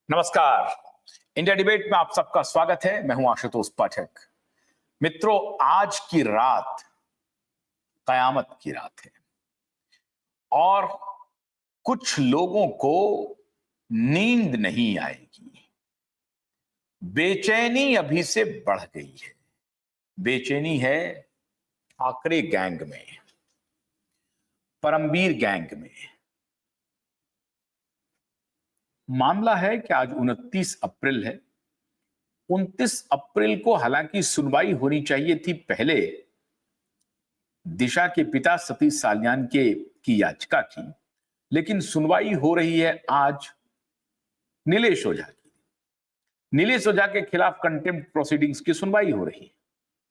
नमस्कार। India debate में आप सबका स्वागत है। मैं हूं आशुतोष पाठक। मित्रों, आज की रात कयामत की रात है और कुछ लोगों को नींद नहीं आएगी। बेचैनी अभी से बढ़ गई है। बेचैनी है ठाकरे गैंग में, परमवीर गैंग में। मामला है कि आज 29 अप्रैल है। 29 अप्रैल को हालांकि सुनवाई होनी चाहिए थी पहले दिशा के पिता सतीश साल्यान की याचिका की, लेकिन सुनवाई हो रही है आज नीलेश ओझा की। नीलेश ओझा के खिलाफ कंटेम्प्ट प्रोसीडिंग्स की सुनवाई हो रही है।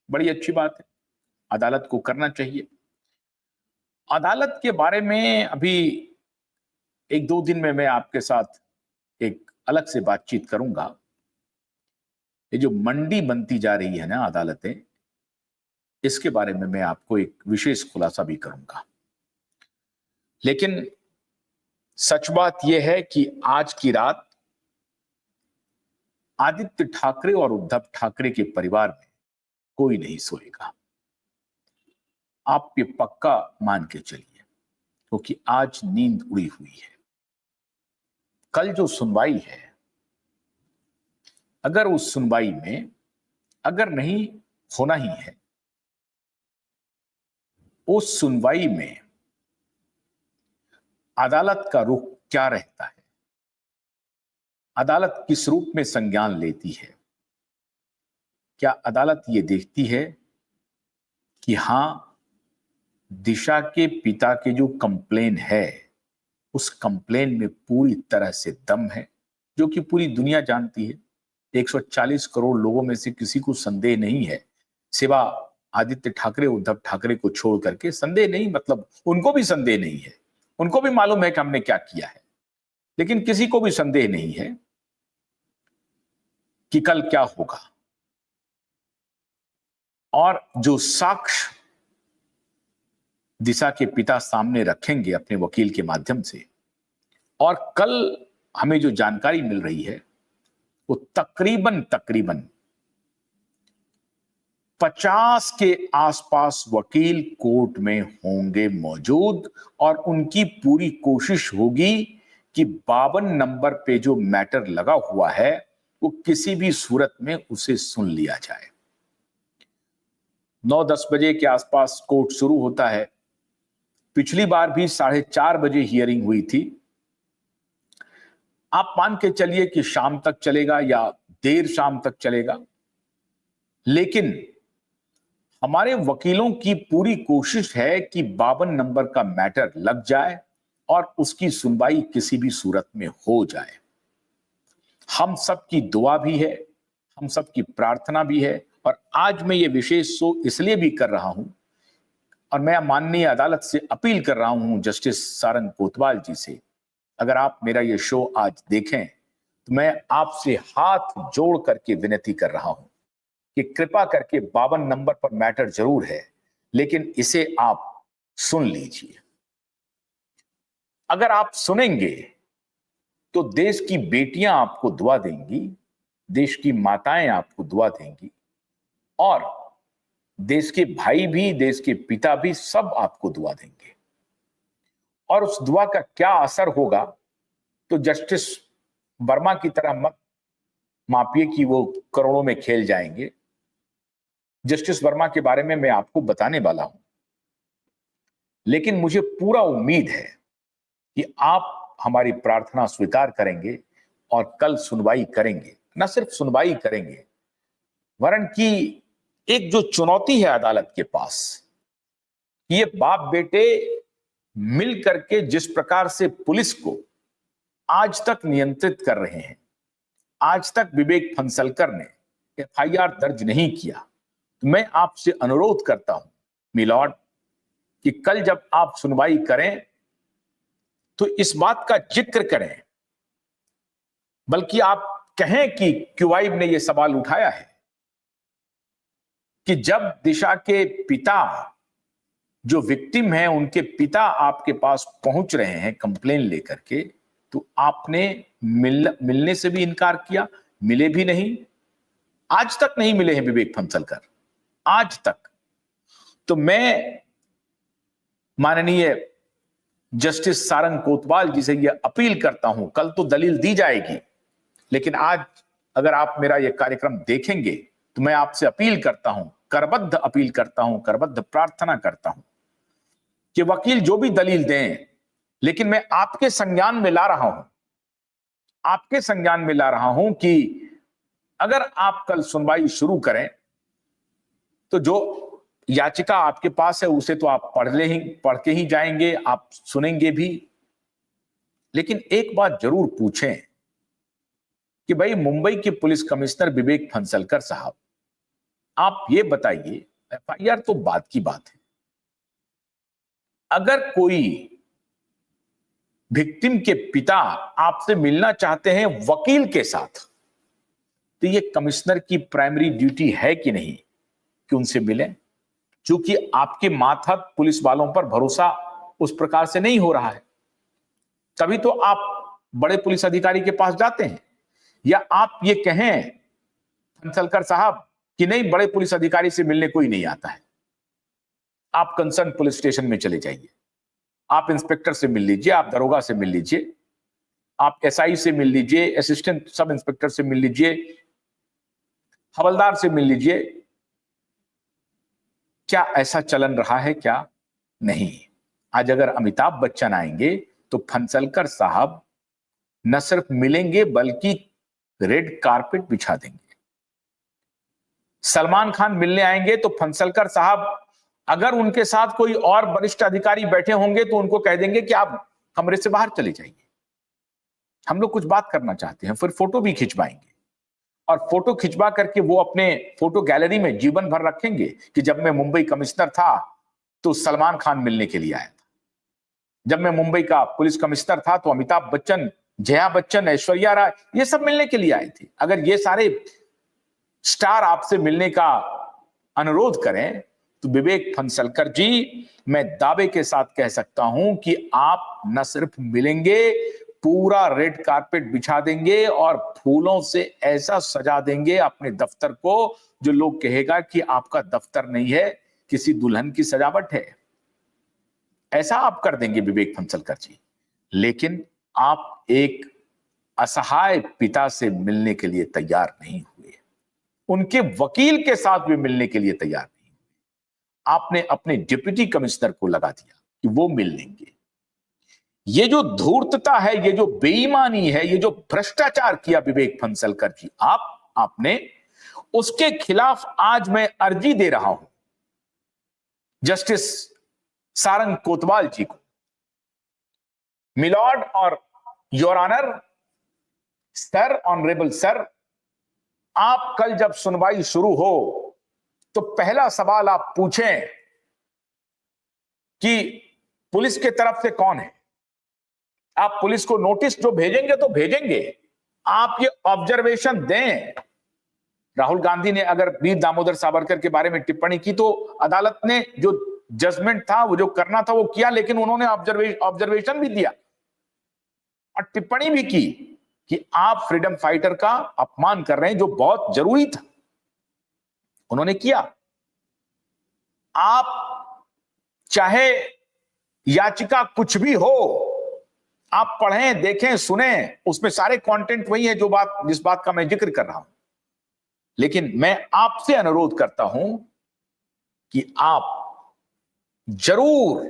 बड़ी अच्छी बात है, अदालत को करना चाहिए। अदालत के बारे में अभी एक दो दिन में मैं आपके साथ एक अलग से बातचीत करूंगा। ये जो मंडी बनती जा रही है ना अदालतें, इसके बारे में मैं आपको एक विशेष खुलासा भी करूंगा। लेकिन सच बात यह है कि आज की रात आदित्य ठाकरे और उद्धव ठाकरे के परिवार में कोई नहीं सोएगा। आप ये पक्का मान के चलिए, क्योंकि आज नींद उड़ी हुई है। कल जो सुनवाई है, अगर उस सुनवाई में अगर नहीं होना ही है, उस सुनवाई में अदालत का रुख क्या रहता है, अदालत किस रूप में संज्ञान लेती है? क्या अदालत ये देखती है कि हां, दिशा के पिता के जो कंप्लेन है, उस कंप्लेन में पूरी तरह से दम है, जो कि पूरी दुनिया जानती है। 140 करोड़ लोगों में से किसी को संदेह नहीं है, सिवा आदित्य ठाकरे उद्धव ठाकरे को छोड़ करके। संदेह नहीं मतलब उनको भी संदेह नहीं है, उनको भी मालूम है कि हमने क्या किया है, लेकिन किसी को भी संदेह नहीं है कि कल क्या होगा। और जो साक्ष्य दिशा के पिता सामने रखेंगे अपने वकील के माध्यम से, और कल हमें जो जानकारी मिल रही है वो तकरीबन 50 के आसपास वकील कोर्ट में होंगे मौजूद, और उनकी पूरी कोशिश होगी कि 52 नंबर पे जो मैटर लगा हुआ है वो किसी भी सूरत में उसे सुन लिया जाए। 9-10 बजे के आसपास कोर्ट शुरू होता है। पिछली बार भी 4:30 बजे हियरिंग हुई थी। आप मान के चलिए कि शाम तक चलेगा या देर शाम तक चलेगा, लेकिन हमारे वकीलों की पूरी कोशिश है कि 52 नंबर का मैटर लग जाए और उसकी सुनवाई किसी भी सूरत में हो जाए। हम सबकी दुआ भी है, हम सबकी प्रार्थना भी है, और आज मैं ये विशेष शो इसलिए भी कर रहा हूं, और मैं माननीय अदालत से अपील कर रहा हूं, जस्टिस सारंग कोतवाल जी से, अगर आप मेरा ये शो आज देखें तो मैं आपसे हाथ जोड़ करके विनती कर रहा हूं कि कृपा करके 52 नंबर पर मैटर जरूर है, लेकिन इसे आप सुन लीजिए। अगर आप सुनेंगे तो देश की बेटियां आपको दुआ देंगी, देश की माताएं आपको दुआ देंगी, और देश के भाई भी, देश के पिता भी, सब आपको दुआ देंगे। और उस दुआ का क्या असर होगा तो जस्टिस वर्मा की तरह मत मापिए कि वो करोड़ों में खेल जाएंगे। जस्टिस वर्मा के बारे में मैं आपको बताने वाला हूं, लेकिन मुझे पूरा उम्मीद है कि आप हमारी प्रार्थना स्वीकार करेंगे और कल सुनवाई करेंगे। न सिर्फ सुनवाई करेंगे, वरन कि एक जो चुनौती है अदालत के पास, ये बाप बेटे मिल करके जिस प्रकार से पुलिस को आज तक नियंत्रित कर रहे हैं, आज तक विवेक फंसलकर ने एफआईआर दर्ज नहीं किया, तो मैं आपसे अनुरोध करता हूं मिलॉर्ड कि कल जब आप सुनवाई करें तो इस बात का जिक्र करें, बल्कि आप कहें कि क्यूआई ने यह सवाल उठाया है कि जब दिशा के पिता जो विक्टिम हैं, उनके पिता आपके पास पहुंच रहे हैं कंप्लेन लेकर के, तो आपने मिलने से भी इनकार किया, मिले भी नहीं, आज तक नहीं मिले हैं विवेक फंसलकर, आज तक। तो मैं माननीय जस्टिस सारंग कोतवाल जी से यह अपील करता हूं, कल तो दलील दी जाएगी, लेकिन आज अगर आप मेरा यह कार्यक्रम देखेंगे तो मैं आपसे अपील करता हूं, करबद्ध अपील करता हूं, करबद्ध प्रार्थना करता हूं कि वकील जो भी दलील दें, लेकिन मैं आपके संज्ञान में ला रहा हूं, आपके संज्ञान में ला रहा हूं कि अगर आप कल सुनवाई शुरू करें तो जो याचिका आपके पास है उसे तो आप पढ़ के ही जाएंगे, आप सुनेंगे भी, लेकिन एक बात जरूर पूछें कि भाई मुंबई के पुलिस कमिश्नर विवेक फंसलकर साहब, आप ये बताइए, एफआईआर तो बात की बात है, अगर कोई विक्टिम के पिता आपसे मिलना चाहते हैं वकील के साथ, तो ये कमिश्नर की प्राइमरी ड्यूटी है कि नहीं कि उनसे मिलें? क्योंकि आपके मातहत पुलिस वालों पर भरोसा उस प्रकार से नहीं हो रहा है, तभी तो आप बड़े पुलिस अधिकारी के पास जाते हैं। या आप ये कहें फंसलकर साहब कि नहीं, बड़े पुलिस अधिकारी से मिलने कोई नहीं आता है, आप कंसर्न पुलिस स्टेशन में चले जाइए, आप इंस्पेक्टर से मिल लीजिए, आप दरोगा से मिल लीजिए, आप एसआई से मिल लीजिए, असिस्टेंट सब इंस्पेक्टर से मिल लीजिए, हवलदार से मिल लीजिए। क्या ऐसा चलन रहा है? क्या नहीं। आज अगर अमिताभ बच्चन आएंगे तो फंसलकर साहब न सिर्फ मिलेंगे बल्कि रेड कारपेट बिछा देंगे। सलमान खान मिलने आएंगे तो फंसलकर साहब अगर उनके साथ कोई और वरिष्ठ अधिकारी बैठे होंगे तो उनको कह देंगे कि आप कमरे से बाहर चले जाइए, हम लोग कुछ बात करना चाहते हैं। फिर फोटो भी खिंचवाएंगे और फोटो खिंचवा करके वो अपने फोटो गैलरी में जीवन भर रखेंगे कि जब मैं मुंबई कमिश्नर था तो सलमान खान मिलने के लिए आया था, जब मैं मुंबई का पुलिस कमिश्नर था तो अमिताभ बच्चन, जया बच्चन, ऐश्वर्या राय, ये सब मिलने के लिए आए थे। अगर ये सारे स्टार आपसे मिलने का अनुरोध करें तो विवेक फंसलकर जी, मैं दावे के साथ कह सकता हूं कि आप न सिर्फ मिलेंगे, पूरा रेड कारपेट बिछा देंगे और फूलों से ऐसा सजा देंगे अपने दफ्तर को जो लोग कहेगा कि आपका दफ्तर नहीं है, किसी दुल्हन की सजावट है। ऐसा आप कर देंगे विवेक फंसलकर जी। लेकिन आप एक असहाय पिता से मिलने के लिए तैयार नहीं हुए, उनके वकील के साथ भी मिलने के लिए तैयार नहीं हुए। आपने अपने डिप्टी कमिश्नर को लगा दिया कि वो मिल लेंगे। ये जो धूर्तता है, ये जो बेईमानी है, ये जो भ्रष्टाचार किया विवेक फंसलकर जी आपने, उसके खिलाफ आज मैं अर्जी दे रहा हूं जस्टिस सारंग कोतवाल जी को। मिलॉर्ड और your honour, sir, honourable sir, आप कल जब सुनवाई शुरू हो तो पहला सवाल आप पूछें कि पुलिस के तरफ से कौन है। आप पुलिस को नोटिस जो भेजेंगे तो भेजेंगे, आप ये ऑब्जर्वेशन दें। राहुल गांधी ने अगर वीर दामोदर सावरकर के बारे में टिप्पणी की तो अदालत ने जो जजमेंट था, वो जो करना था वो किया, लेकिन उन्होंने ऑब्जर्वेशन भी दिया और टिप्पणी भी की कि आप फ्रीडम फाइटर का अपमान कर रहे हैं, जो बहुत जरूरी था, उन्होंने किया। आप चाहे याचिका कुछ भी हो, आप पढ़ें, देखें, सुने, उसमें सारे कंटेंट वही है जिस बात का मैं जिक्र कर रहा हूं। लेकिन मैं आपसे अनुरोध करता हूं कि आप जरूर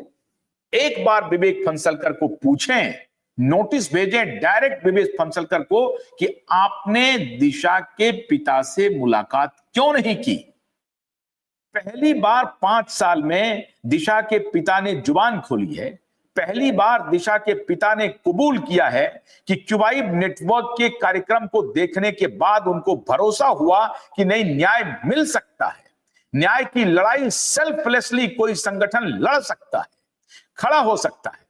एक बार विवेक फंसलकर को पूछें, नोटिस भेजें डायरेक्ट विवेक फंसलकर को कि आपने दिशा के पिता से मुलाकात क्यों नहीं की। पहली बार 5 साल में दिशा के पिता ने जुबान खोली है, पहली बार दिशा के पिता ने कबूल किया है कि क्यूबाइब नेटवर्क के कार्यक्रम को देखने के बाद उनको भरोसा हुआ कि नहीं, न्याय मिल सकता है, न्याय की लड़ाई सेल्फलेसली कोई संगठन लड़ सकता है, खड़ा हो सकता है।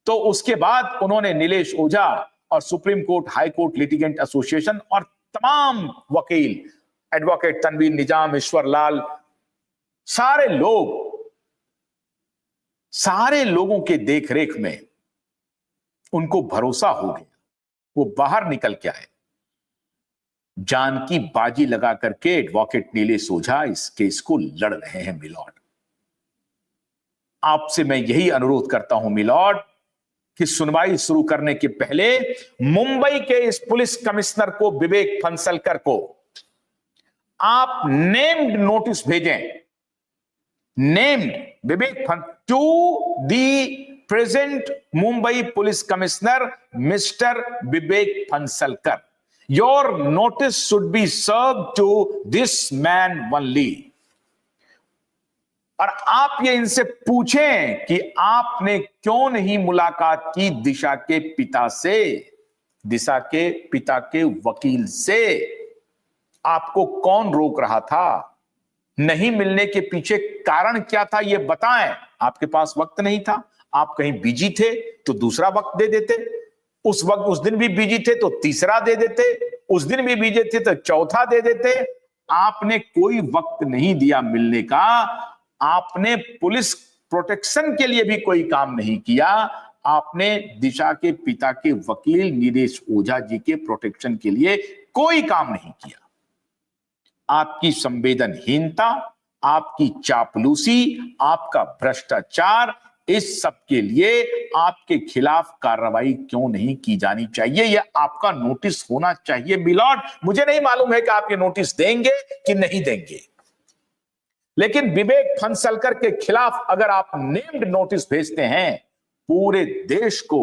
तो उसके बाद उन्होंने नीलेश ओझा और supreme court, high court litigant association और तमाम वकील, एडवोकेट तनवीर निजाम, ईश्वर लाल, सारे लोगों के देखरेख में उनको भरोसा हो गया, वो बाहर निकल के आए। जान की बाजी लगा करके एडवोकेट नीलेश ओझा इस केस को लड़ रहे हैं मिलॉर्ड। आपसे मैं यही अनुरोध करता हूं मिलॉर्ड कि सुनवाई शुरू करने के पहले मुंबई के इस पुलिस कमिश्नर को, विवेक फणसलकर को, आप नेम्ड नोटिस भेजें। Named Vivek to the present Mumbai police commissioner mister Vivek Phansalkar, your notice should be serve to this man only. और आप ये इनसे पूछें कि आपने क्यों नहीं मुलाकात की दिशा के पिता से, दिशा के पिता के वकील से। आपको कौन रोक रहा था? नहीं मिलने के पीछे कारण क्या था ये बताएं। आपके पास वक्त नहीं था, आप कहीं बिजी थे तो दूसरा वक्त दे देते, उस दिन भी बिजी थे तो तीसरा दे देते, उस दिन भी बिजी थे तो चौथा दे देते। आपने कोई वक्त नहीं दिया मिलने का। आपने पुलिस प्रोटेक्शन के लिए भी कोई काम नहीं किया। आपने दिशा के पिता के वकील नीलेश ओझा जी के प्रोटेक्शन के लिए कोई काम नहीं किया। आपकी संवेदनहीनता, आपकी चापलूसी, आपका भ्रष्टाचार, इस सब के लिए आपके खिलाफ कार्रवाई क्यों नहीं की जानी चाहिए? यह आपका नोटिस होना चाहिए मिलॉर्ड। मुझे नहीं मालूम है कि आप ये नोटिस देंगे कि नहीं देंगे, लेकिन विवेक फणसलकर के खिलाफ अगर आप नेम्ड नोटिस भेजते हैं, पूरे देश को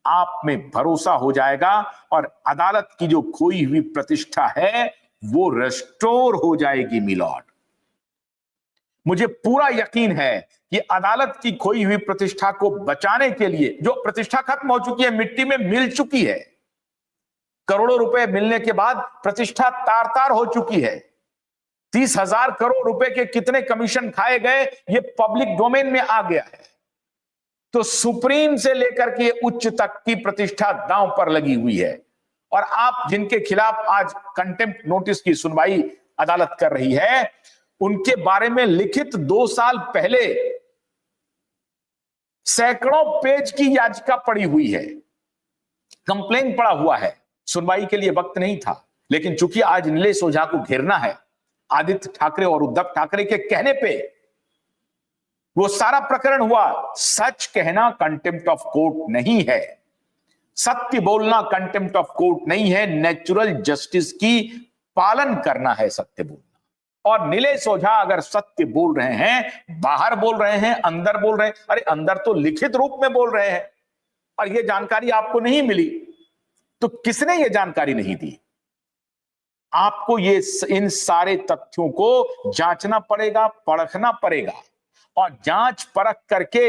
आप में भरोसा हो जाएगा और अदालत की जो खोई हुई प्रतिष्ठा है वो रेस्टोर हो जाएगी मिलॉर्ड। मुझे पूरा यकीन है कि अदालत की खोई हुई प्रतिष्ठा को बचाने के लिए, जो प्रतिष्ठा खत्म हो चुकी है, मिट्टी में मिल चुकी है, करोड़ों रुपए मिलने के बाद प्रतिष्ठा तार तार हो चुकी है। 30,000 करोड़ रुपए के कितने कमीशन खाए गए ये पब्लिक डोमेन में आ गया है। तो सुप्रीम से लेकर के उच्च तक की प्रतिष्ठा दांव पर लगी हुई है। और आप जिनके खिलाफ आज कंटेम्प्ट नोटिस की सुनवाई अदालत कर रही है, उनके बारे में लिखित 2 साल पहले सैकड़ों पेज की याचिका पड़ी हुई है, कंप्लेन पड़ा हुआ है। सुनवाई के लिए वक्त नहीं था, लेकिन चूंकि आज नीलेश ओझा को घेरना है, आदित्य ठाकरे और उद्धव ठाकरे के कहने पे वो सारा प्रकरण हुआ। सच कहना कंटेम्प्ट ऑफ कोर्ट नहीं है, सत्य बोलना कंटेम्प्ट ऑफ कोर्ट नहीं है, नेचुरल जस्टिस की पालन करना है सत्य बोलना। और नीलेश ओझा अगर सत्य बोल रहे हैं, बाहर बोल रहे हैं, अंदर बोल रहे हैं, अरे अंदर तो लिखित रूप में बोल रहे हैं, और ये जानकारी आपको नहीं मिली, तो किसने ये जानकारी नहीं दी? आपको ये इन सारे तथ्यों को जांचना पड़ेगा, परखना पड़ेगा, और जांच परख करके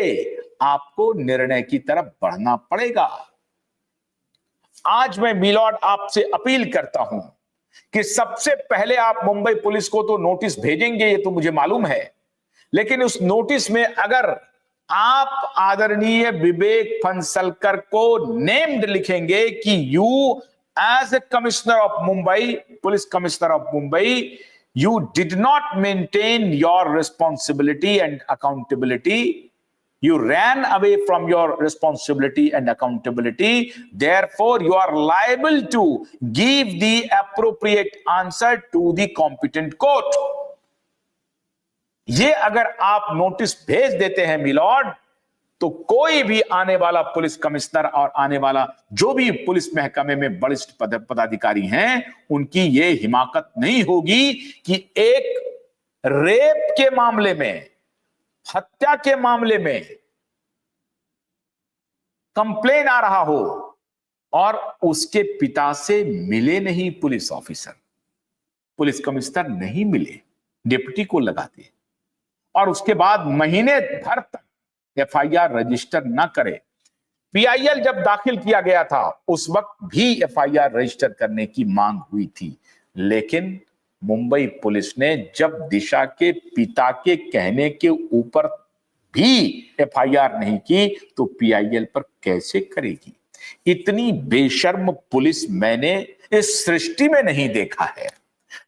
आपको निर्णय की तरफ बढ़ना पड़ेगा। आज मैं मिलॉर्ड आपसे अपील करता हूं कि सबसे पहले आप मुंबई पुलिस को तो नोटिस भेजेंगे, ये तो मुझे मालूम है, लेकिन उस नोटिस में अगर आप आदरणीय विवेक फणसलकर को नेम्ड लिखेंगे कि you as a commissioner of Mumbai, police commissioner of Mumbai, you did not maintain your responsibility and accountability, you ran away from your responsibility and accountability, therefore you are liable to give the appropriate answer to the competent court. ये अगर आप notice भेज देते हैं milord, तो कोई भी आने वाला पुलिस कमिश्नर और आने वाला जो भी पुलिस महकमे में वरिष्ठ पदाधिकारी हैं, उनकी ये हिमाकत नहीं होगी कि एक रेप के मामले में, हत्या के मामले में कंप्लेन आ रहा हो और उसके पिता से मिले नहीं पुलिस ऑफिसर, पुलिस कमिश्नर नहीं मिले, डिप्टी को लगाते, और उसके बाद महीने भर तक एफआईआर रजिस्टर ना करे। पीआईएल जब दाखिल किया गया था उस वक्त भी एफआईआर रजिस्टर करने की मांग हुई थी, लेकिन मुंबई पुलिस ने जब दिशा के पिता के कहने के ऊपर भी एफआईआर नहीं की, तो पीआईएल पर कैसे करेगी? इतनी बेशर्म पुलिस मैंने इस सृष्टि में नहीं देखा है।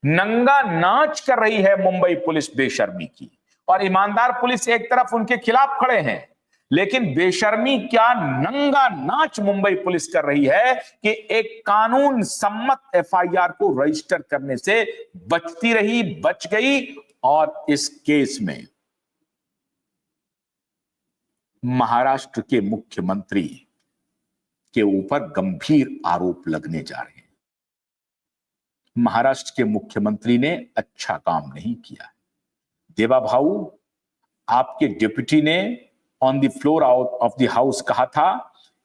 नंगा नाच कर रही है मुंबई पुलिस बेशर्मी की, और ईमानदार पुलिस एक तरफ उनके खिलाफ खड़े हैं, लेकिन बेशर्मी क्या नंगा नाच मुंबई पुलिस कर रही है कि एक कानून सम्मत एफआईआर को रजिस्टर करने से बचती रही, बच गई। और इस केस में महाराष्ट्र के मुख्यमंत्री के ऊपर गंभीर आरोप लगने जा रहे हैं। महाराष्ट्र के मुख्यमंत्री ने अच्छा काम नहीं किया। देवा भाऊ, आपके डिप्टी ने on the floor of the house कहा था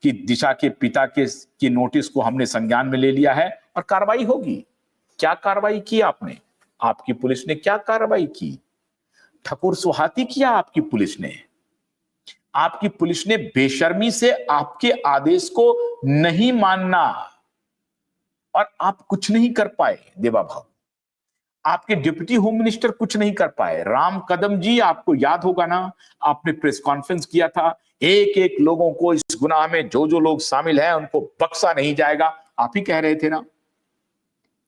कि दिशा के पिता के नोटिस को हमने संज्ञान में ले लिया है और कार्रवाई होगी। क्या कार्रवाई की आपने? आपकी पुलिस ने क्या कार्रवाई की? ठकुर सुहाती किया आपकी पुलिस ने। आपकी पुलिस ने बेशर्मी से आपके आदेश को नहीं मानना और आप कुछ नहीं कर पाए। देवा भाऊ, आपके डिप्टी होम मिनिस्टर कुछ नहीं कर पाए। राम कदम जी, आपको याद होगा ना, आपने प्रेस कॉन्फ्रेंस किया था, एक एक लोगों को इस गुनाह में जो जो लोग शामिल हैं उनको बख्शा नहीं जाएगा। आप ही कह रहे थे ना,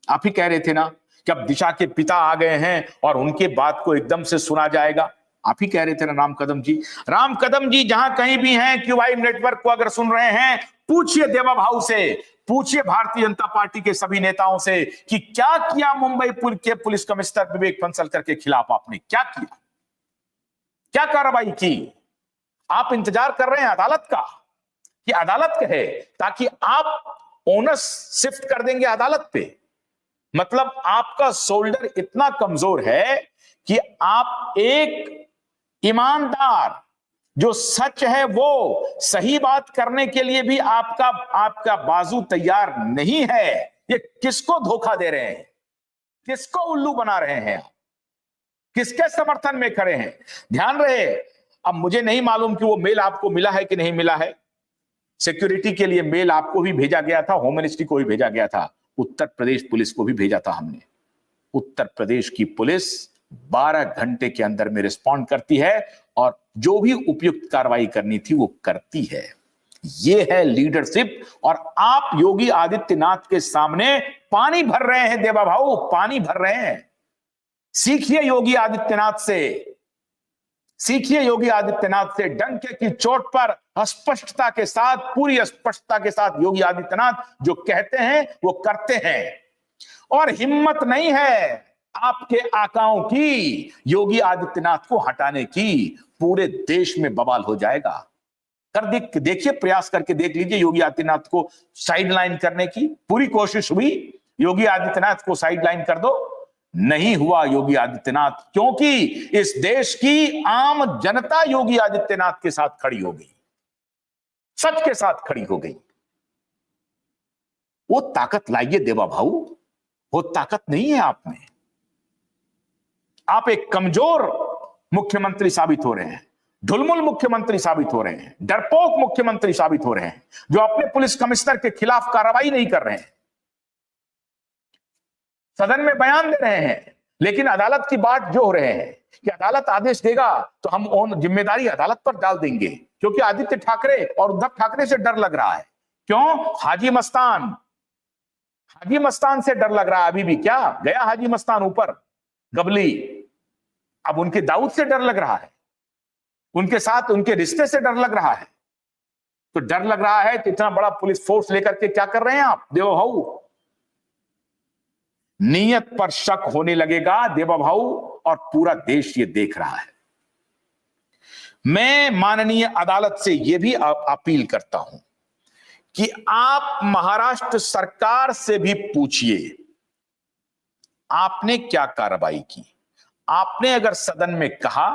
आप ही कह रहे थे ना कि अब दिशा के पिता आ गए हैं और उनके बात को एकदम से सुना जाएगा। आप ही कह रहे थे ना राम कदम जी। राम कदम जी जहां कहीं भी हैं, क्यूआई नेटवर्क को अगर सुन रहे हैं, पूछिए देवा भाऊ से, पूछिए भारतीय जनता पार्टी के सभी नेताओं से कि क्या किया मुंबई के पुलिस कमिश्नर विवेक फणसलकर के खिलाफ। आपने क्या किया? क्या कार्रवाई की? आप इंतजार कर रहे हैं अदालत का कि अदालत कहे, ताकि आप ओनस शिफ्ट कर देंगे अदालत पे। मतलब आपका शोल्डर इतना कमजोर है कि आप एक ईमानदार, जो सच है वो सही बात करने के लिए भी आपका बाजू तैयार नहीं है। ये किसको धोखा दे रहे हैं? किसको उल्लू बना रहे हैं? किसके समर्थन में खड़े हैं? ध्यान रहे, अब मुझे नहीं मालूम कि वो मेल आपको मिला है कि नहीं मिला है। सिक्योरिटी के लिए मेल आपको भी भेजा गया था, होम मिनिस्ट्री को भी भेजा गया था, उत्तर प्रदेश पुलिस को भी भेजा था हमने। उत्तर प्रदेश की पुलिस 12 घंटे के अंदर में रिस्पॉन्ड करती है और जो भी उपयुक्त कार्रवाई करनी थी वो करती है। ये है लीडरशिप। और आप योगी आदित्यनाथ के सामने पानी भर रहे हैं देवा भाऊ, पानी भर रहे हैं। सीखिए योगी आदित्यनाथ से, सीखिए योगी आदित्यनाथ से। डंके की चोट पर स्पष्टता के साथ, पूरी स्पष्टता के साथ योगी आदित्यनाथ जो कहते हैं वो करते हैं। और हिम्मत नहीं है आपके आकाओं की योगी आदित्यनाथ को हटाने की। पूरे देश में बवाल हो जाएगा। देखिए, प्रयास करके देख लीजिए योगी आदित्यनाथ को साइडलाइन करने की पूरी कोशिश हुई। योगी आदित्यनाथ को साइडलाइन कर दो, नहीं हुआ योगी आदित्यनाथ, क्योंकि इस देश की आम जनता योगी आदित्यनाथ के साथ खड़ी हो गई, सच के साथ खड़ी हो गई। वो ताकत लाइए देवा भाऊ, वो ताकत नहीं है आप में। आप एक कमजोर मुख्यमंत्री साबित हो रहे हैं, ढुलमुल मुख्यमंत्री साबित हो रहे हैं, डरपोक मुख्यमंत्री साबित हो रहे हैं, जो अपने पुलिस कमिश्नर के खिलाफ कार्रवाई नहीं कर रहे हैं, सदन में बयान दे रहे हैं, लेकिन अदालत की बात जो हो रहे हैं कि अदालत आदेश देगा तो हम जिम्मेदारी अदालत पर डाल देंगे, क्योंकि आदित्य ठाकरे और उद्धव ठाकरे से डर लग रहा है। क्यों? हाजी मस्तान से डर लग रहा है। अभी भी क्या गया हाजी मस्तान ऊपर गबली, अब उनके दाऊद से डर लग रहा है, उनके साथ उनके रिश्ते से डर लग रहा है। तो डर लग रहा है तो इतना बड़ा पुलिस फोर्स लेकर के क्या कर रहे हैं आप देवा भाऊ? नीयत पर शक होने लगेगा देवा भाऊ, और पूरा देश ये देख रहा है। मैं माननीय अदालत से यह भी अपील करता हूं कि आप महाराष्ट्र सरकार से भी पूछिए आपने क्या कार्रवाई की। आपने अगर सदन में कहा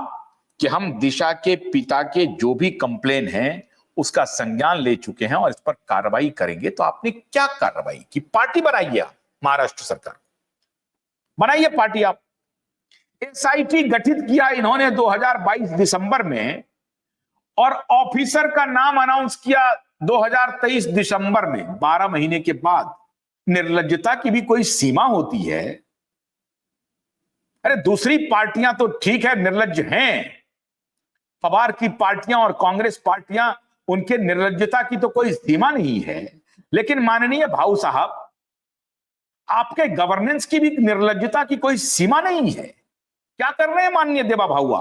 कि हम दिशा के पिता के जो भी कंप्लेन हैं उसका संज्ञान ले चुके हैं और इस पर कार्रवाई करेंगे, तो आपने क्या कार्रवाई की? पार्टी बनाइए आप, महाराष्ट्र सरकार बनाइए पार्टी आप। एसआईटी गठित किया इन्होंने 2022 दिसंबर में, और ऑफिसर का नाम अनाउंस किया 2023 दिसंबर में, 12 महीने के बाद। निर्लज्जता की भी कोई सीमा होती है। अरे दूसरी पार्टियां तो ठीक है निर्लज्ज हैं, पवार की पार्टियां और कांग्रेस पार्टियां, उनके निर्लज्जता की तो कोई सीमा नहीं है, लेकिन माननीय भाऊ साहब आपके गवर्नेंस की भी निर्लज्जता की कोई सीमा नहीं है। क्या कर रहे हैं माननीय देवा भाऊ?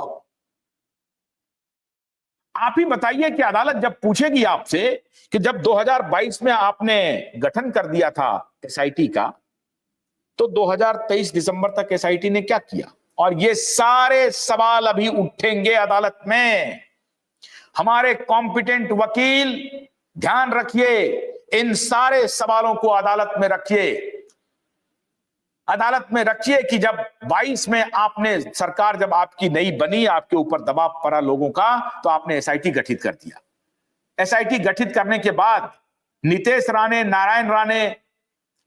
आप ही बताइए कि अदालत जब पूछेगी आपसे कि जब 2022 में आपने गठन कर दिया था एसआईटी का, तो 2023 दिसंबर तक एसआईटी ने क्या किया? और ये सारे सवाल अभी उठेंगे अदालत में। हमारे कॉम्पिटेंट वकील ध्यान रखिए, इन सारे सवालों को अदालत में रखिए, अदालत में रखिए कि जब 22 में आपने सरकार जब आपकी नई बनी, आपके ऊपर दबाव पड़ा लोगों का, तो आपने एसआईटी गठित कर दिया। एसआईटी गठित करने के बाद नितेश राणे, नारायण राणे,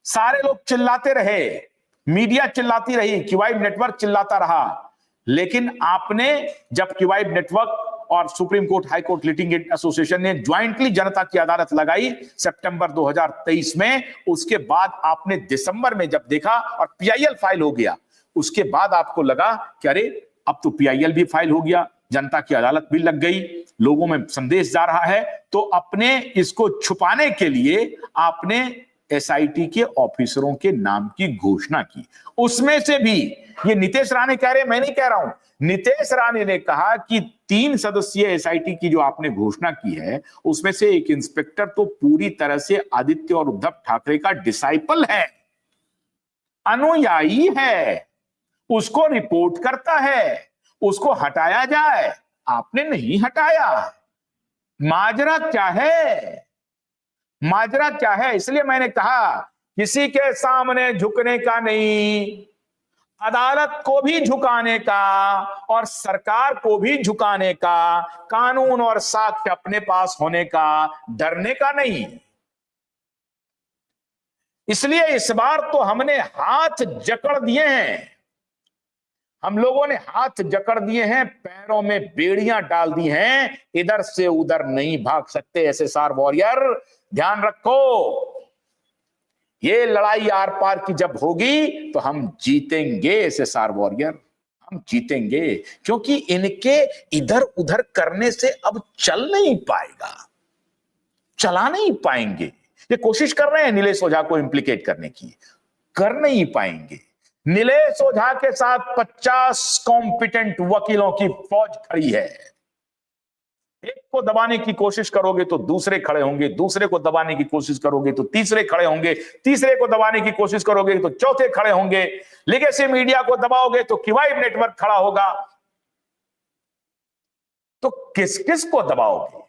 सारे लोग चिल्लाते रहे, मीडिया चिल्लाती रही, क्यूआईब नेटवर्क चिल्लाता रहा, लेकिन आपने जब क्यूआईब नेटवर्क और supreme court high court litigant association ने ज्वाइंटली जनता की अदालत लगाई सितंबर 2023 में, उसके बाद आपने दिसंबर में जब देखा और पीआईएल फाइल हो गया, उसके बाद आपको लगा कि अरे अब तो पीआईएल भी फाइल हो गया, जनता की अदालत भी लग गई, लोगों में संदेश जा रहा है, तो अपने इसको छुपाने के लिए आपने एसआईटी के ऑफिसरों के नाम की घोषणा की। उसमें से भी ये नितेश राणे कह रहे, मैं नहीं कह रहा हूं, नितेश राणे ने कहा कि 3 सदस्यीय एसआईटी की जो आपने घोषणा की है, उसमें से एक इंस्पेक्टर तो पूरी तरह से आदित्य और उद्धव ठाकरे का डिसाइपल है, अनुयायी है, उसको रिपोर्ट करता है, उसको हटाया जाए। आपने नहीं हटाया। माजरा क्या है? माजरा क्या है? इसलिए मैंने कहा किसी के सामने झुकने का नहीं, अदालत को भी झुकाने का और सरकार को भी झुकाने का, कानून और साक्ष्य अपने पास होने का, डरने का नहीं। इसलिए इस बार तो हमने हाथ जकड़ दिए हैं, हम लोगों ने हाथ जकड़ दिए हैं, पैरों में बेड़ियां डाल दी हैं, इधर से उधर नहीं भाग सकते एसएसआर वॉरियर। ध्यान रखो, ये लड़ाई आर पार की जब होगी तो हम जीतेंगे एसएसआर वॉरियर, हम जीतेंगे, क्योंकि इनके इधर उधर करने से अब चल नहीं पाएगा, चला नहीं पाएंगे। ये कोशिश कर रहे हैं नीलेश ओझा को इम्प्लीकेट करने की, कर नहीं पाएंगे। नीलेश ओझा के साथ 50 कॉम्पिटेंट वकीलों की फौज खड़ी है। एक को दबाने की कोशिश करोगे तो दूसरे खड़े होंगे, दूसरे को दबाने की कोशिश करोगे तो तीसरे खड़े होंगे, तीसरे को दबाने की कोशिश करोगे तो चौथे खड़े होंगे, लीगेसी मीडिया को दबाओगे तो क्यूआईब नेटवर्क खड़ा होगा। तो किस किस को दबाओगे?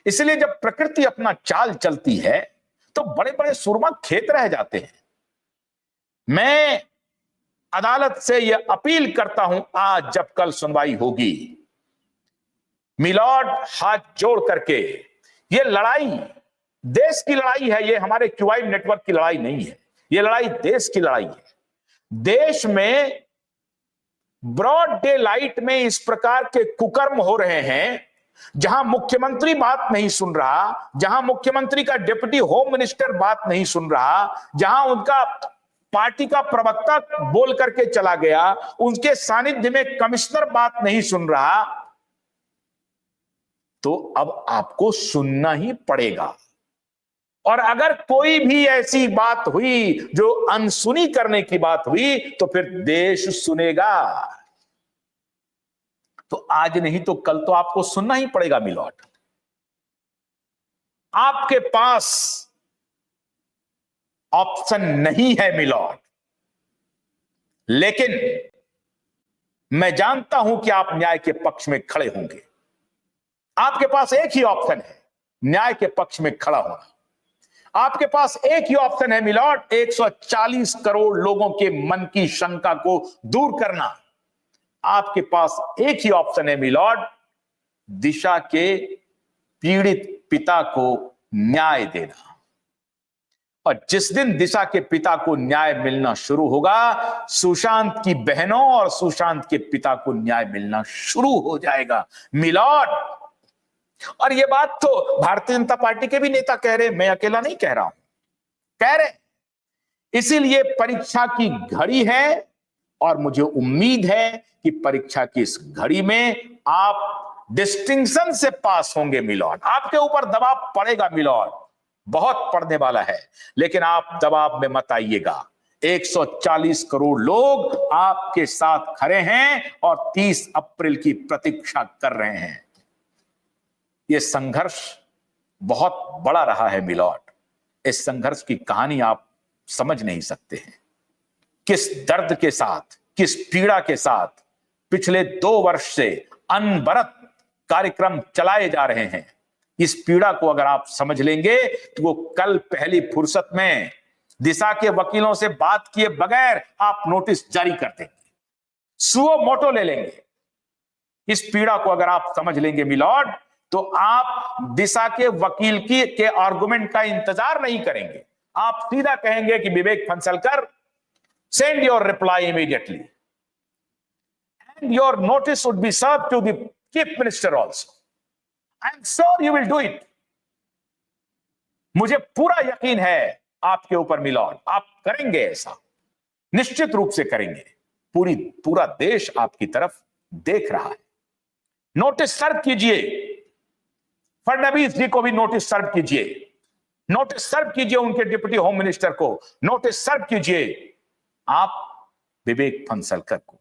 इसलिए जब प्रकृति अपना चाल चलती है तो बड़े बड़े सुरमा खेत रह जाते हैं। मैं अदालत से यह अपील करता हूं, आज जब कल सुनवाई होगी, मिलॉर्ड हाथ जोड़ करके, ये लड़ाई देश की लड़ाई है, ये हमारे क्यूआईब नेटवर्क की लड़ाई नहीं है, ये लड़ाई देश की लड़ाई है। देश में ब्रॉड डे लाइट में इस प्रकार के कुकर्म हो रहे हैं, जहां मुख्यमंत्री बात नहीं सुन रहा, जहां मुख्यमंत्री का डिप्टी होम मिनिस्टर बात नहीं सुन रहा, जहां उनका पार्टी का प्रवक्ता बोल करके चला गया, उनके सानिध्य में कमिश्नर बात नहीं सुन रहा, तो अब आपको सुनना ही पड़ेगा। और अगर कोई भी ऐसी बात हुई जो अनसुनी करने की बात हुई तो फिर देश सुनेगा। तो आज नहीं तो कल तो आपको सुनना ही पड़ेगा मिलॉर्ड। आपके पास ऑप्शन नहीं है मिलॉर्ड, लेकिन मैं जानता हूं कि आप न्याय के पक्ष में खड़े होंगे। आपके पास एक ही ऑप्शन है, न्याय के पक्ष में खड़ा होना। आपके पास एक ही ऑप्शन है मिलॉर्ड, 140 करोड़ लोगों के मन की शंका को दूर करना। आपके पास एक ही ऑप्शन है मिलॉर्ड, दिशा के पीड़ित पिता को न्याय देना। और जिस दिन दिशा के पिता को न्याय मिलना शुरू होगा, सुशांत की बहनों और सुशांत के पिता को न्याय मिलना शुरू हो जाएगा मिलॉर्ड। और ये बात तो भारतीय जनता पार्टी के भी नेता कह रहे, मैं अकेला नहीं कह रहा हूं, कह रहे। इसीलिए परीक्षा की घड़ी है और मुझे उम्मीद है कि परीक्षा की इस घड़ी में आप डिस्टिंक्शन से पास होंगे मिलॉर्ड। आपके ऊपर दबाव पड़ेगा मिलॉर्ड, बहुत पड़ने वाला है, लेकिन आप दबाव में मत आइएगा। 140 करोड़ लोग आपके साथ खड़े हैं और 30 अप्रैल की प्रतीक्षा कर रहे हैं। ये संघर्ष बहुत बड़ा रहा है मिलॉर्ड। इस संघर्ष की कहानी आप समझ नहीं सकते हैं, किस दर्द के साथ, किस पीड़ा के साथ पिछले 2 वर्ष से अनवरत कार्यक्रम चलाए जा रहे हैं। इस पीड़ा को अगर आप समझ लेंगे तो वो कल पहली फुर्सत में दिशा के वकीलों से बात किए बगैर आप नोटिस जारी कर देंगे, सुओ मोटो ले लेंगे। इस पीड़ा को अगर आप समझ लेंगे मिलॉर्ड, तो आप दिशा के वकील के आर्गुमेंट का इंतजार नहीं करेंगे। आप सीधा कहेंगे कि Vivek Phansalkar, send your reply immediately and your notice would be serve to the chief minister also. I am sure you will do it. मुझे पूरा यकीन है आपके ऊपर मिलॉर्ड, आप करेंगे, ऐसा निश्चित रूप से करेंगे। पूरा देश आपकी तरफ देख रहा है। नोटिस सर्व कीजिए, फडणवीस जी को भी नोटिस सर्व कीजिए, नोटिस सर्व कीजिए उनके डिप्टी होम मिनिस्टर को, नोटिस सर्व कीजिए आप विवेक फंसलकर को।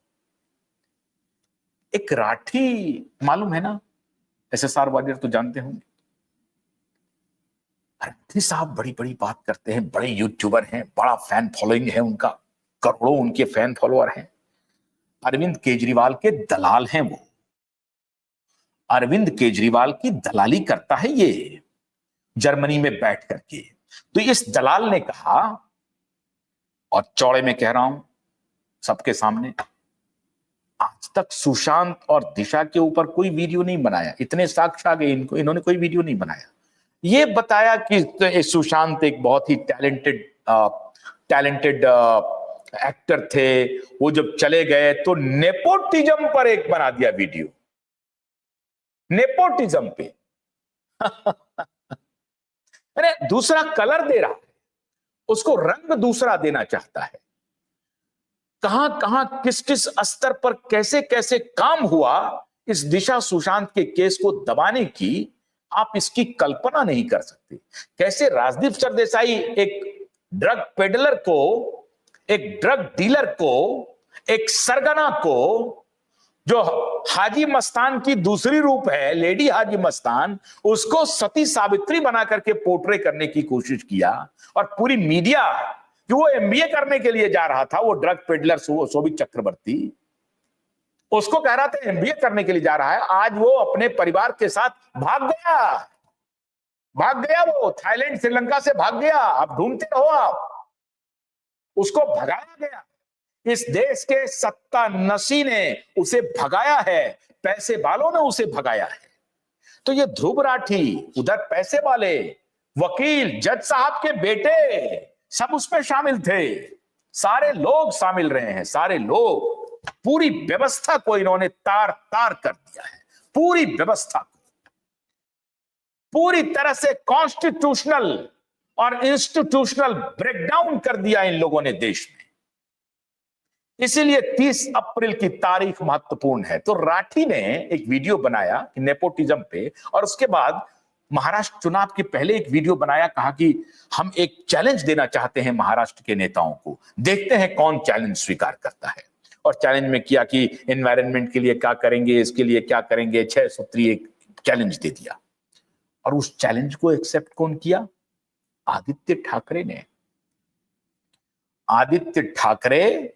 एक राठी मालूम है ना, SSR वालियर तो जानते होंगे। राठी साहब बड़ी बड़ी बात करते हैं, बड़े यूट्यूबर हैं, बड़ा फैन फॉलोइंग है उनका, करोड़ों उनके फैन फॉलोअर हैं। अरविंद केजरीवाल के दलाल हैं वो, अरविंद केजरीवाल की दलाली करता है ये जर्मनी में बैठ करके। तो इस दलाल ने कहा, और चौड़े में कह रहा हूं सबके सामने, आज तक सुशांत और दिशा के ऊपर कोई वीडियो नहीं बनाया। इतने साक्ष्य आ गए इनको, इन्होंने कोई वीडियो नहीं बनाया। ये बताया कि सुशांत एक बहुत ही टैलेंटेड एक्टर थे, वो जब चले गए तो नेपोटिज्म पर एक बना दिया वीडियो, नेपोटिज्म पे। अरे दूसरा कलर दे रहा है, उसको रंग दूसरा देना चाहता है। कहां कहां किस किस स्तर पर कैसे कैसे काम हुआ इस दिशा सुशांत के केस को दबाने की, आप इसकी कल्पना नहीं कर सकते। कैसे राजदीप सरदेसाई एक ड्रग पेडलर को, एक ड्रग डीलर को, एक सरगना को, जो हाजी मस्तान की दूसरी रूप है, लेडी हाजी मस्तान, उसको सती सावित्री बना करके पोर्ट्रे करने की कोशिश किया। और पूरी मीडिया, कि वो MBA करने के लिए जा रहा था, वो ड्रग पेडलर शोभित चक्रवर्ती, उसको कह रहा था MBA करने के लिए जा रहा है, आज वो अपने परिवार के साथ भाग गया, वो थाईलैंड श्रीलंका से भाग गया। आप ढूंढते रहो, आप उसको भगाया गया। इस देश के सत्ता नशी ने उसे भगाया है, पैसे वालों ने उसे भगाया है। तो ये ध्रुव राठी, उधर पैसे वाले, वकील, जज साहब के बेटे, सब उसमें शामिल थे। सारे लोग शामिल रहे हैं, सारे लोग। पूरी व्यवस्था को इन्होंने तार तार कर दिया है, पूरी व्यवस्था को पूरी तरह से कॉन्स्टिट्यूशनल और इंस्टीट्यूशनल ब्रेकडाउन कर दिया इन लोगों ने देश में। इसीलिए 30 अप्रैल की तारीख महत्वपूर्ण है। तो राठी ने एक वीडियो बनाया नेपोटिज्म पे, और उसके बाद महाराष्ट्र चुनाव के पहले एक वीडियो बनाया, कहा कि हम एक चैलेंज देना चाहते हैं महाराष्ट्र के नेताओं को, देखते हैं कौन चैलेंज स्वीकार करता है। और चैलेंज में किया कि एनवायरनमेंट के लिए क्या करेंगे, इसके लिए क्या करेंगे, 6 सूत्रीय एक चैलेंज दे दिया। और उस चैलेंज को एक्सेप्ट कौन किया? आदित्य ठाकरे ने। आदित्य ठाकरे,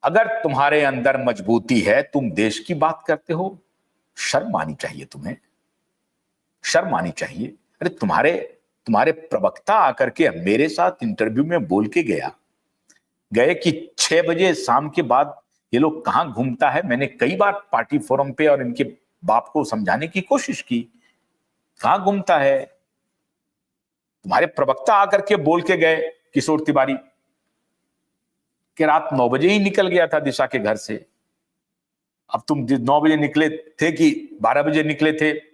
अगर तुम्हारे अंदर मजबूती है, तुम देश की बात करते हो, शर्म आनी चाहिए तुम्हें, शर्म आनी चाहिए। अरे तुम्हारे प्रवक्ता आकर के मेरे साथ इंटरव्यू में बोल के गए कि 6 बजे शाम के बाद ये लोग कहां घूमता है। मैंने कई बार पार्टी फोरम पे और इनके बाप को समझाने की कोशिश की, कहां घूमता है। तुम्हारे प्रवक्ता आकर के बोल के गए किशोर तिवारी कि रात 9 बजे ही निकल गया था दिशा के घर से। अब तुम 9 बजे निकले थे कि 12 बजे निकले थे,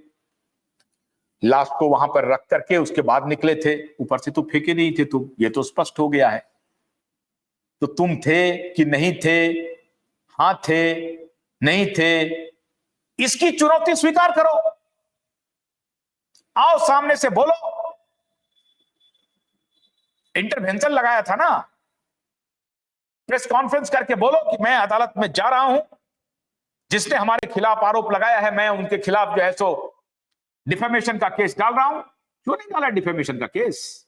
लाश को वहां पर रख करके उसके बाद निकले थे। ऊपर से तो फेंके नहीं थे तुम, ये तो स्पष्ट हो गया है। तो तुम थे कि नहीं थे, हां थे, नहीं थे, इसकी चुनौती स्वीकार करो, आओ सामने से बोलो। इंटरवेंशन लगाया था ना, प्रेस कॉन्फ्रेंस करके बोलो कि मैं अदालत में जा रहा हूं, जिसने हमारे खिलाफ आरोप लगाया है मैं उनके खिलाफ जो है सो डिफेमेशन का केस डाल रहा हूं। क्यों नहीं डाला डिफेमेशन का केस?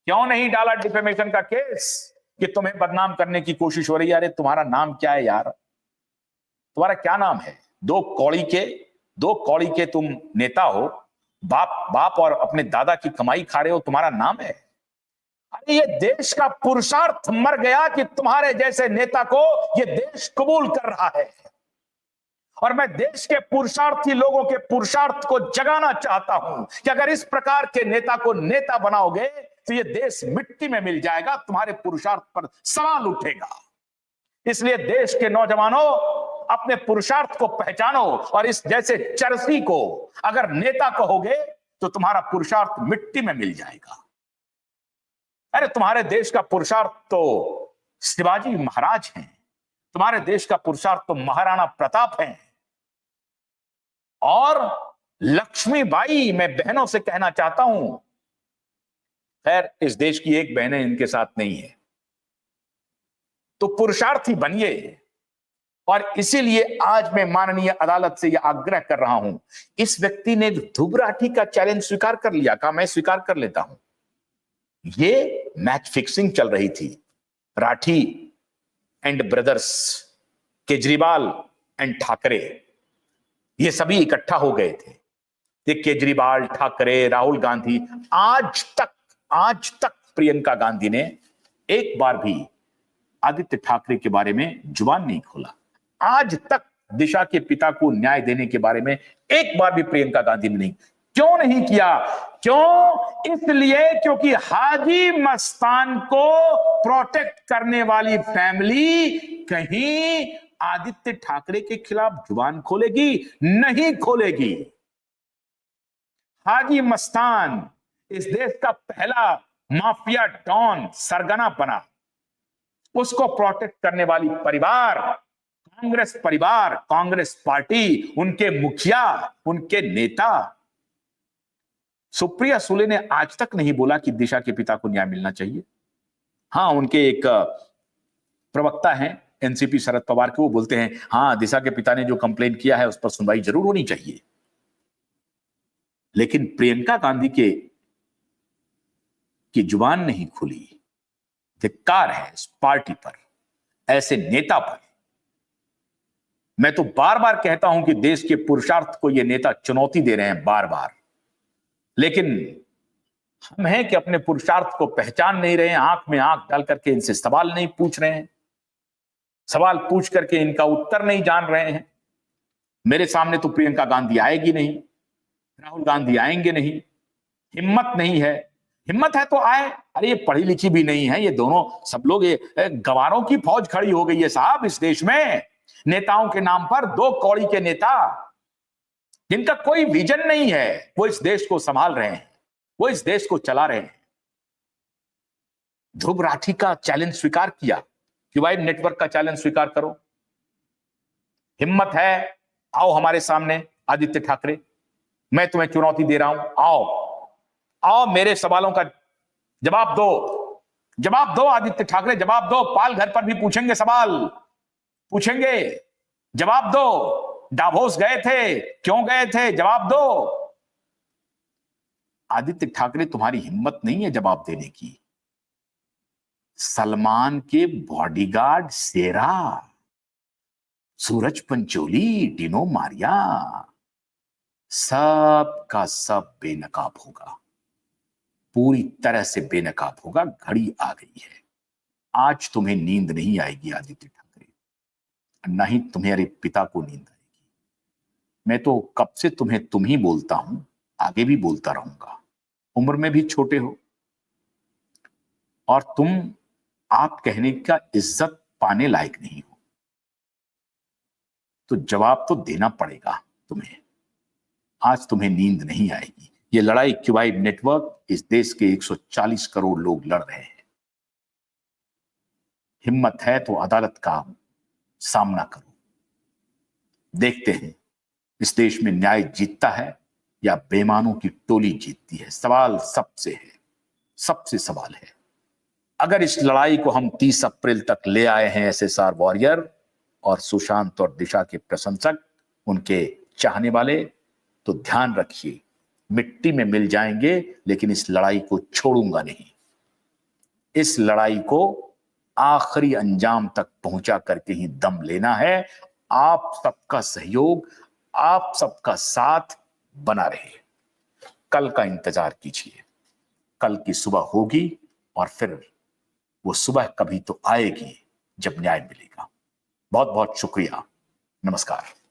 क्यों नहीं डाला डिफेमेशन का केस? कि तुम्हें बदनाम करने की कोशिश हो रही है। अरे तुम्हारा नाम क्या है यार? तुम्हारा क्या नाम है? दो कौड़ी के तुम नेता हो, बाप और अपने दादा की कमाई खा रहे हो, तुम्हारा नाम है? अरे ये देश का पुरुषार्थ मर गया कि तुम्हारे जैसे नेता को ये देश कबूल कर रहा है। और मैं देश के पुरुषार्थी लोगों के पुरुषार्थ को जगाना चाहता हूं कि अगर इस प्रकार के नेता को नेता बनाओगे तो ये देश मिट्टी में मिल जाएगा, तुम्हारे पुरुषार्थ पर सवाल उठेगा। इसलिए देश के नौजवानों, अपने पुरुषार्थ को पहचानो और इस जैसे चरसी को अगर नेता कहोगे तो तुम्हारा पुरुषार्थ मिट्टी में मिल जाएगा। अरे तुम्हारे देश का पुरुषार्थ तो शिवाजी महाराज हैं, तुम्हारे देश का पुरुषार्थ तो महाराणा प्रताप हैं। और लक्ष्मीबाई, मैं बहनों से कहना चाहता हूं, खैर इस देश की एक बहन इनके साथ नहीं है, तो पुरुषार्थी बनिए। और इसीलिए आज मैं माननीय अदालत से यह आग्रह कर रहा हूं, इस व्यक्ति ने ध्रुव राठी का चैलेंज स्वीकार कर लिया, कहा मैं स्वीकार कर लेता हूं। ये मैच फिक्सिंग चल रही थी, Rathi and brothers, Kejriwal and Thackeray, ये सभी इकट्ठा हो गए थे। ये केजरीवाल, ठाकरे, राहुल गांधी, आज तक प्रियंका गांधी ने एक बार भी आदित्य ठाकरे के बारे में जुबान नहीं खोला। आज तक दिशा के पिता को न्याय देने के बारे में एक बार भी प्रियंका गांधी ने नहीं। क्यों नहीं किया? क्यों? इसलिए क्योंकि हाजी मस्तान को प्रोटेक्ट करने वाली फैमिली कहीं आदित्य ठाकरे के खिलाफ जुबान खोलेगी? नहीं खोलेगी। हाजी मस्तान इस देश का पहला माफिया डॉन, सरगना बना। उसको प्रोटेक्ट करने वाली परिवार, कांग्रेस पार्टी, उनके मुखिया, उनके नेता। सुप्रिया सुले ने आज तक नहीं बोला कि दिशा के पिता को न्याय मिलना चाहिए। हां, उनके एक प्रवक्ता हैं एनसीपी शरद पवार के, वो बोलते हैं हां दिशा के पिता ने जो कंप्लेन किया है उस पर सुनवाई जरूर होनी चाहिए। लेकिन प्रियंका गांधी की जुबान नहीं खुली। धिक्कार है इस पार्टी पर, ऐसे नेता पर। मैं तो बार बार कहता हूं कि देश के पुरुषार्थ को ये नेता चुनौती दे रहे हैं बार बार, लेकिन हम हैं कि अपने पुरुषार्थ को पहचान नहीं रहे हैं, आंख में आंख डाल करके इनसे सवाल नहीं पूछ रहे हैं, सवाल पूछ करके इनका उत्तर नहीं जान रहे हैं। मेरे सामने तो प्रियंका गांधी आएगी नहीं, राहुल गांधी आएंगे नहीं, हिम्मत नहीं है। हिम्मत है तो आए। अरे ये पढ़ी लिखी भी नहीं है, ये दोनों सब लोग, ये गवारों की फौज खड़ी हो गई है साहब इस देश में। नेताओं के नाम पर दो कौड़ी के नेता, जिनका कोई विजन नहीं है, वो इस देश को संभाल रहे हैं, वो इस देश को चला रहे हैं। ध्रुव राठी का चैलेंज स्वीकार किया, क्यूआई नेटवर्क का चैलेंज स्वीकार करो। हिम्मत है, आओ हमारे सामने आदित्य ठाकरे, मैं तुम्हें चुनौती दे रहा हूं, आओ मेरे सवालों का जवाब दो आदित्य ठाकरे, जवाब दो। पाल घर पर भी पूछेंगे, सवाल पूछेंगे, जवाब दो। डावोस गए थे, क्यों गए थे, जवाब दो। आदित्य ठाकरे, तुम्हारी हिम्मत नहीं है जवाब देने की। सलमान के बॉडीगार्ड सेरा, सूरज पंचोली, डिनो मारिया, सब का सब बेनकाब होगा, पूरी तरह से बेनकाब होगा। घड़ी आ गई है। आज तुम्हें नींद नहीं आएगी आदित्य ठाकरे, ना ही तुम्हारे पिता को नींद आएगी। मैं तो कब से तुम्हें तुम ही बोलता हूं, आगे भी बोलता रहूंगा। उम्र में भी छोटे हो और तुम आप कहने का इज्जत पाने लायक नहीं हो, तो जवाब तो देना पड़ेगा तुम्हें। आज तुम्हें नींद नहीं आएगी। ये लड़ाई क्यूआई नेटवर्क, इस देश के 140 करोड़ लोग लड़ रहे हैं। हिम्मत है तो अदालत का सामना करो। देखते हैं इस देश में न्याय जीतता है या बेईमानों की टोली जीतती है। सवाल सबसे है, सबसे सवाल है। अगर इस लड़ाई को हम 30 अप्रैल तक ले आए हैं एसएसआर वॉरियर और सुशांत और दिशा के प्रशंसक, उनके चाहने वाले, तो ध्यान रखिए मिट्टी में मिल जाएंगे, लेकिन इस लड़ाई को छोड़ूंगा नहीं। इस लड़ाई को आखिरी अंजाम तक पहुंचा करके ही दम लेना है। आप सबका सहयोग, आप सबका साथ बना रहे। कल का इंतजार कीजिए, कल की सुबह होगी और फिर वो सुबह कभी तो आएगी जब न्याय मिलेगा। बहुत बहुत शुक्रिया। नमस्कार।